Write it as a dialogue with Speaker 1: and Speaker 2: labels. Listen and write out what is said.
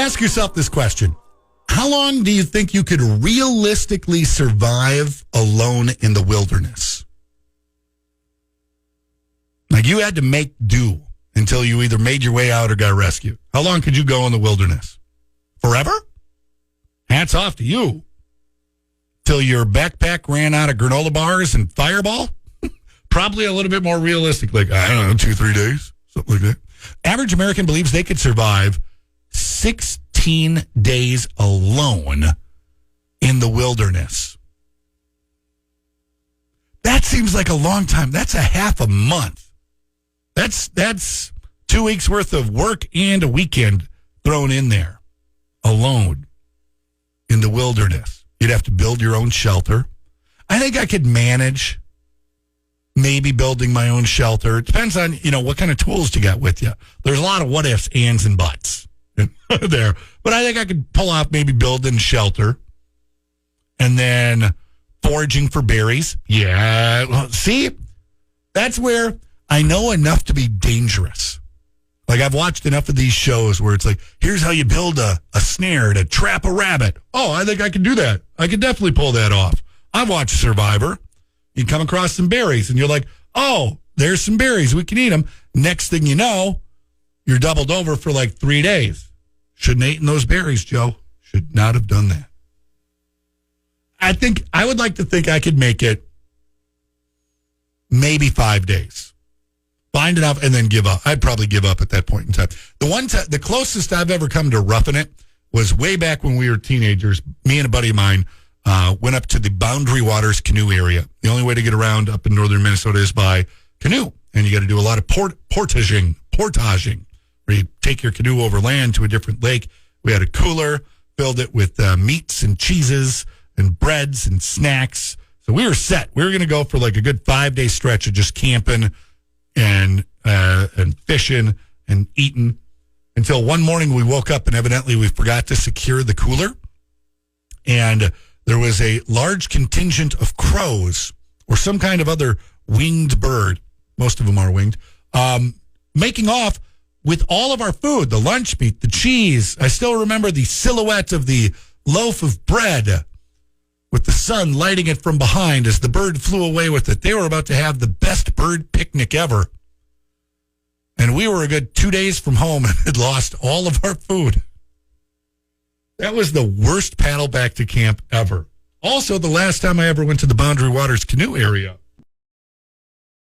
Speaker 1: Ask yourself this question. How long do you think you could realistically survive alone in the wilderness? Like you had to make do until you either made your way out or got rescued. How long could you go in the wilderness? Forever? Hats off to you. Till your backpack ran out of granola bars and Fireball? Probably a little bit more realistic, like, I don't know, 2-3 days, something like that. Average American believes they could survive 16 days alone in the wilderness. That seems like a long time. That's a half a month. That's 2 weeks worth of work and a weekend thrown in there alone in the wilderness. You'd have to build your own shelter. I think I could manage maybe building my own shelter. It depends on, what kind of tools you got with you. There's a lot of what ifs, ands, and buts there. But I think I could pull off maybe building shelter and then foraging for berries. Yeah. Well, see, that's where I know enough to be dangerous. Like I've watched enough of these shows where it's like, here's how you build a snare to trap a rabbit. Oh, I think I can do that. I could definitely pull that off. I've watched Survivor. You come across some berries and you're like, oh, there's some berries. We can eat them. Next thing you know, you're doubled over for like 3 days. Shouldn't have eaten those berries, Joe. Should not have done that. I would like to think I could make it maybe 5 days. Find enough and then give up. I'd probably give up at that point in time. The closest I've ever come to roughing it was way back when we were teenagers. Me and a buddy of mine went up to the Boundary Waters canoe area. The only way to get around up in northern Minnesota is by canoe. And you got to do a lot of portaging, where you take your canoe over land to a different lake. We had a cooler, filled it with meats and cheeses and breads and snacks. So we were set. We were going to go for like a good 5-day stretch of just camping and fishing and eating until one morning we woke up and evidently we forgot to secure the cooler. And there was a large contingent of crows or some kind of other winged bird. Most of them are winged. Making off with all of our food, the lunch meat, the cheese. I still remember the silhouette of the loaf of bread with the sun lighting it from behind as the bird flew away with it. They were about to have the best bird picnic ever. And we were a good 2 days from home and had lost all of our food. That was the worst paddle back to camp ever. Also, the last time I ever went to the Boundary Waters canoe area.